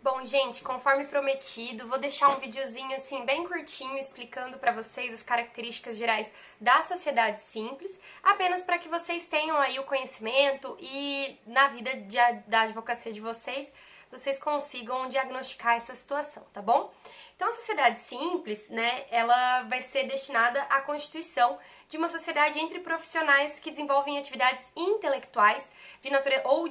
Bom, gente, conforme prometido, vou deixar um videozinho assim bem curtinho explicando para vocês as características gerais da sociedade simples, apenas para que vocês tenham aí o conhecimento e na vida da advocacia de vocês consigam diagnosticar essa situação, tá bom? Então, a sociedade simples, né, ela vai ser destinada à constituição de uma sociedade entre profissionais que desenvolvem atividades intelectuais de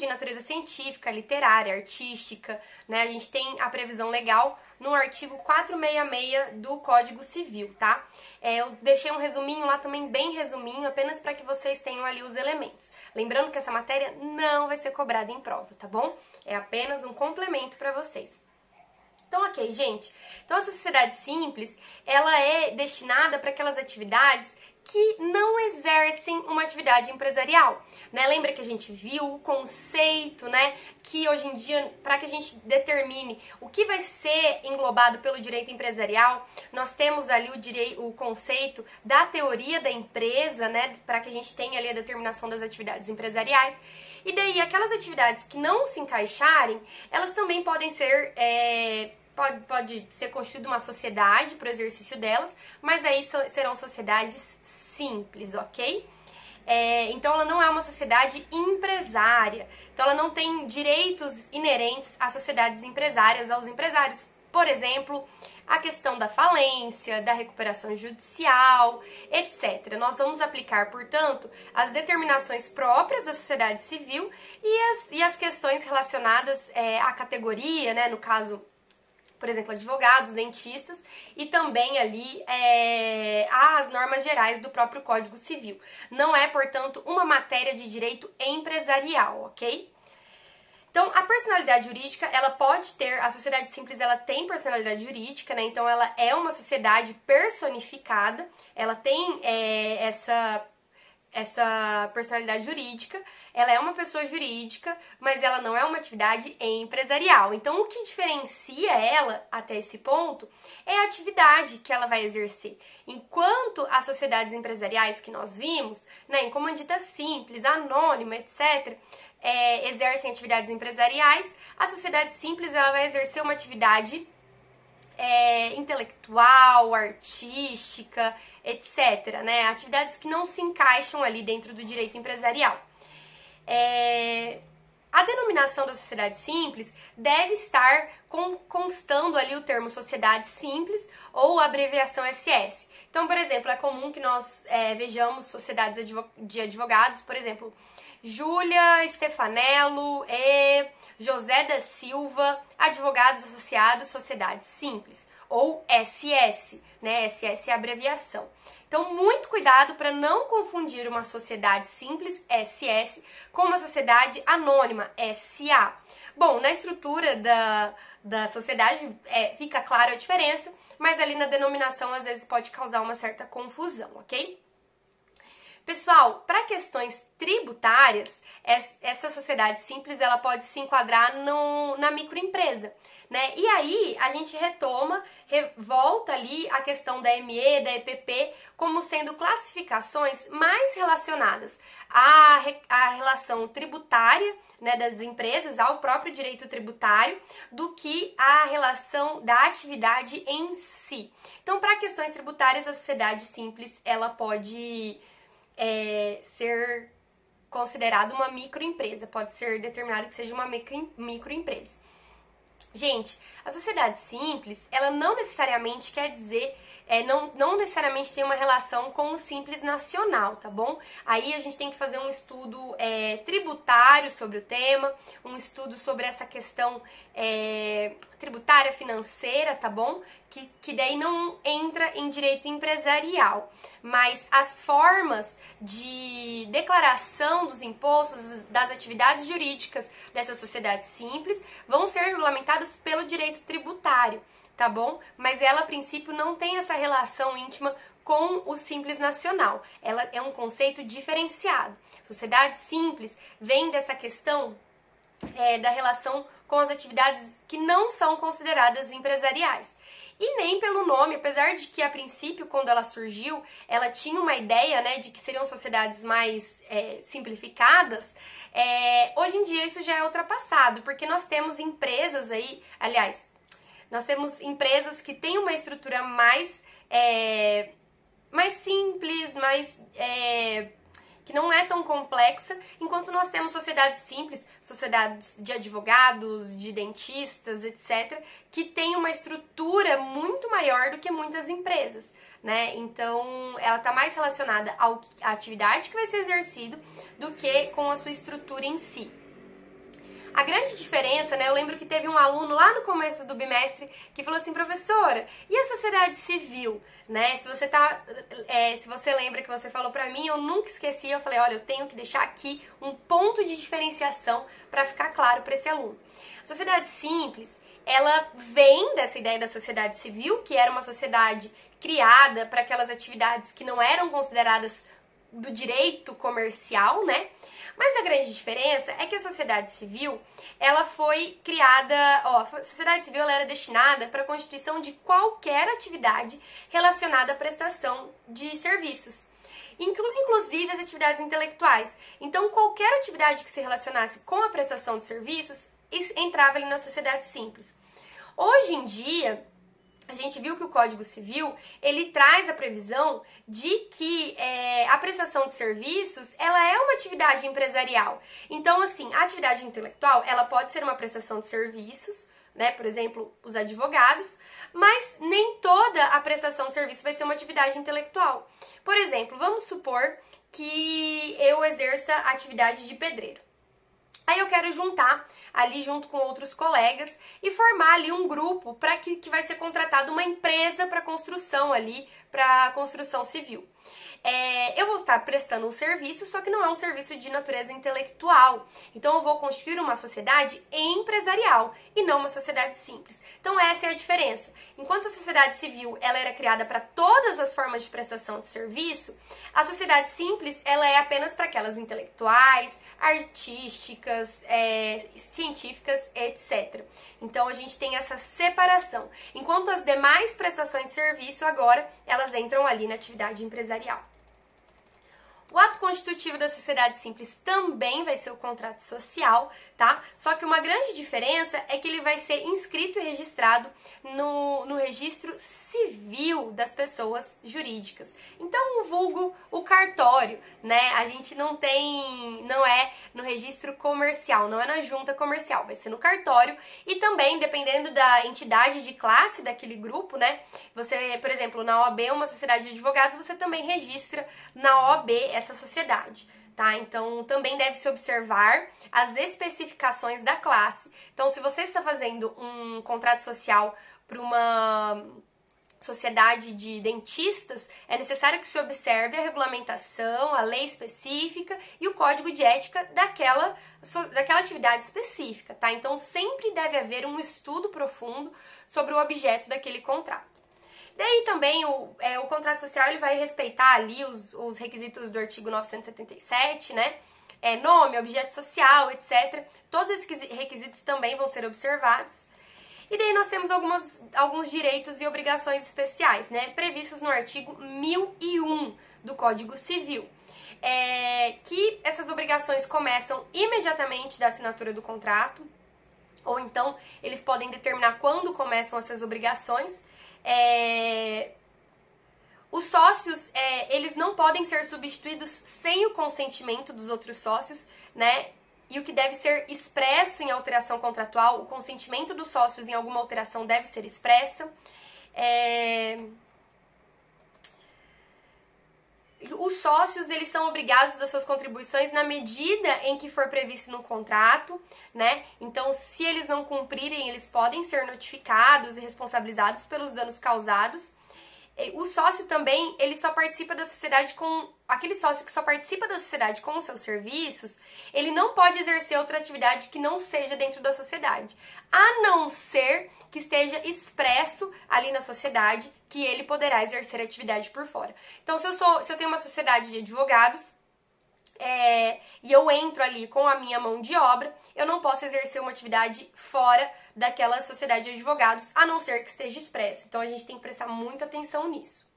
natureza científica, literária, artística, né? A gente tem a previsão legal no artigo 466 do Código Civil, tá? Eu deixei um resuminho lá também, bem resuminho, apenas para que vocês tenham ali os elementos. Lembrando que essa matéria não vai ser cobrada em prova, tá bom? É apenas um complemento para vocês. Então, ok, gente. Então, a sociedade simples, ela é destinada para aquelas atividades que não exercem uma atividade empresarial, né? Lembra que a gente viu o conceito, né? Que hoje em dia, para que a gente determine o que vai ser englobado pelo direito empresarial, nós temos ali o conceito da teoria da empresa, né? Para que a gente tenha ali a determinação das atividades empresariais. E daí, aquelas atividades que não se encaixarem, elas também podem ser... Pode ser constituída uma sociedade para o exercício delas, mas aí serão sociedades simples, ok? Então, ela não é uma sociedade empresária. Então, ela não tem direitos inerentes às sociedades empresárias, aos empresários. Por exemplo, a questão da falência, da recuperação judicial, etc. Nós vamos aplicar, portanto, as determinações próprias da sociedade civil e as questões relacionadas à categoria, né, no caso, por exemplo, advogados, dentistas e também ali as normas gerais do próprio Código Civil. Não é, portanto, uma matéria de direito empresarial, ok? Então, a personalidade jurídica, ela pode ter, a sociedade simples, ela tem personalidade jurídica, né? Então, ela é uma sociedade personificada, ela tem essa personalidade jurídica, ela é uma pessoa jurídica, mas ela não é uma atividade empresarial. Então, o que diferencia ela até esse ponto é a atividade que ela vai exercer. Enquanto as sociedades empresariais que nós vimos, né, em comandita simples, anônima, etc., exercem atividades empresariais, a sociedade simples ela vai exercer uma atividade intelectual, artística, etc., né? Atividades que não se encaixam ali dentro do direito empresarial. A denominação da sociedade simples deve estar constando ali o termo sociedade simples ou abreviação SS. Então, por exemplo, é comum que nós vejamos sociedades de advogados, por exemplo, Júlia Stefanello e José da Silva, advogados associados, sociedade simples, ou SS, né? SS é a abreviação. Então, muito cuidado para não confundir uma sociedade simples, SS, com uma sociedade anônima, SA. Bom, na estrutura da sociedade fica clara a diferença, mas ali na denominação às vezes pode causar uma certa confusão, ok? Pessoal, para questões tributárias, essa sociedade simples ela pode se enquadrar na microempresa, né? E aí a gente volta ali a questão da ME, da EPP, como sendo classificações mais relacionadas à relação tributária, né, das empresas, ao próprio direito tributário, do que a relação da atividade em si. Então, para questões tributárias, a sociedade simples ela pode ser considerada uma microempresa, pode ser determinado que seja uma microempresa. Gente, a sociedade simples, ela não necessariamente quer dizer, não necessariamente tem uma relação com o simples nacional, tá bom? Aí a gente tem que fazer um estudo tributário sobre o tema, um estudo sobre essa questão tributária, financeira, tá bom? Que daí não entra em direito empresarial, mas as formas de declaração dos impostos, das atividades jurídicas dessa sociedade simples vão ser regulamentadas pelo direito tributário, tá bom? Mas ela, a princípio, não tem essa relação íntima com o simples nacional. Ela é um conceito diferenciado. Sociedade simples vem dessa questão da relação com as atividades que não são consideradas empresariais. E nem pelo nome, apesar de que a princípio, quando ela surgiu, ela tinha uma ideia, né, de que seriam sociedades mais simplificadas, Hoje em dia isso já é ultrapassado, porque nós temos empresas aí, aliás, nós temos empresas que têm uma estrutura mais simples, que não é tão complexa, enquanto nós temos sociedades simples, sociedades de advogados, de dentistas, etc., que têm uma estrutura muito maior do que muitas empresas, né? Então, ela está mais relacionada à atividade que vai ser exercida do que com a sua estrutura em si. A grande diferença, né, eu lembro que teve um aluno lá no começo do bimestre que falou assim, professora, e a sociedade civil, né? Se você lembra que você falou pra mim, eu nunca esqueci, eu falei, olha, eu tenho que deixar aqui um ponto de diferenciação para ficar claro para esse aluno. A sociedade simples, ela vem dessa ideia da sociedade civil, que era uma sociedade criada para aquelas atividades que não eram consideradas do direito comercial, né? Mas a grande diferença é que a sociedade civil, ela foi criada, a sociedade civil ela era destinada para a constituição de qualquer atividade relacionada à prestação de serviços, inclusive as atividades intelectuais. Então, qualquer atividade que se relacionasse com a prestação de serviços, entrava ali na sociedade simples. Hoje em dia, a gente viu que o Código Civil, ele traz a previsão de que a prestação de serviços, ela é uma atividade empresarial. Então, assim, a atividade intelectual, ela pode ser uma prestação de serviços, né? Por exemplo, os advogados, mas nem toda a prestação de serviço vai ser uma atividade intelectual. Por exemplo, vamos supor que eu exerça a atividade de pedreiro. Aí eu quero juntar ali junto com outros colegas e formar ali um grupo para que vai ser contratada uma empresa para construção ali, para construção civil. Eu vou estar prestando um serviço, só que não é um serviço de natureza intelectual. Então eu vou constituir uma sociedade empresarial e não uma sociedade simples. Então essa é a diferença. Enquanto a sociedade civil ela era criada para todas as formas de prestação de serviço, a sociedade simples ela é apenas para aquelas intelectuais, artísticas, científicas, etc. Então a gente tem essa separação. Enquanto as demais prestações de serviço agora elas entram ali na atividade empresarial. O ato constitutivo da sociedade simples também vai ser o contrato social, tá? Só que uma grande diferença é que ele vai ser inscrito e registrado no registro civil das pessoas jurídicas. Então, vulgo o cartório, né? A gente não é no registro comercial, não é na junta comercial, vai ser no cartório e também, dependendo da entidade de classe daquele grupo, né? Você, por exemplo, na OAB, uma sociedade de advogados, você também registra na OAB essa sociedade, tá? Então, também deve se observar as especificações da classe. Então, se você está fazendo um contrato social para uma sociedade de dentistas, é necessário que se observe a regulamentação, a lei específica e o código de ética daquela atividade específica, tá? Então, sempre deve haver um estudo profundo sobre o objeto daquele contrato. Daí também o contrato social ele vai respeitar ali os requisitos do artigo 977, né? Nome, objeto social, etc. Todos esses requisitos também vão ser observados. E daí nós temos alguns direitos e obrigações especiais, né? Previstos no artigo 1001 do Código Civil. Que essas obrigações começam imediatamente da assinatura do contrato, ou então eles podem determinar quando começam essas obrigações. Os sócios, eles não podem ser substituídos sem o consentimento dos outros sócios, né? E o que deve ser expresso em alteração contratual, o consentimento dos sócios em alguma alteração deve ser expressa. Os sócios, eles são obrigados das suas contribuições na medida em que for previsto no contrato, né? Então, se eles não cumprirem, eles podem ser notificados e responsabilizados pelos danos causados. O sócio também, ele só participa da sociedade aquele sócio que só participa da sociedade com os seus serviços, ele não pode exercer outra atividade que não seja dentro da sociedade, a não ser que esteja expresso ali na sociedade que ele poderá exercer atividade por fora. Então, se eu tenho uma sociedade de advogados, e eu entro ali com a minha mão de obra, eu não posso exercer uma atividade fora daquela sociedade de advogados, a não ser que esteja expresso. Então, a gente tem que prestar muita atenção nisso.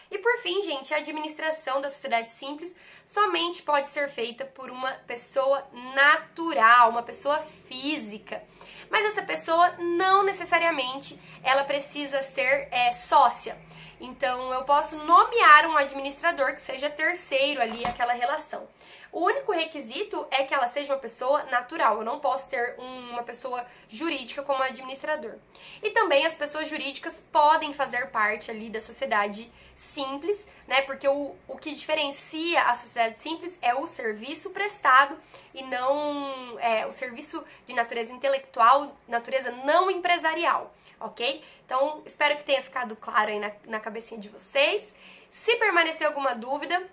E por fim, gente, a administração da sociedade simples somente pode ser feita por uma pessoa natural, uma pessoa física. Mas essa pessoa não necessariamente ela precisa ser sócia. Então, eu posso nomear um administrador que seja terceiro ali àquela relação. O único requisito é que ela seja uma pessoa natural. Eu não posso ter uma pessoa jurídica como administrador. E também as pessoas jurídicas podem fazer parte ali da sociedade simples, né? Porque o que diferencia a sociedade simples é o serviço prestado e não o serviço de natureza intelectual, natureza não empresarial, ok? Então, espero que tenha ficado claro aí na cabecinha de vocês. Se permanecer alguma dúvida,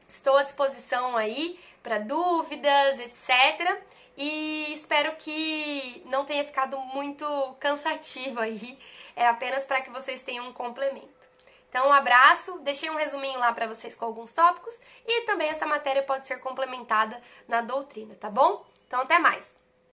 estou à disposição aí para dúvidas, etc. E espero que não tenha ficado muito cansativo aí, é apenas para que vocês tenham um complemento. Então, um abraço, deixei um resuminho lá para vocês com alguns tópicos e também essa matéria pode ser complementada na doutrina, tá bom? Então, até mais!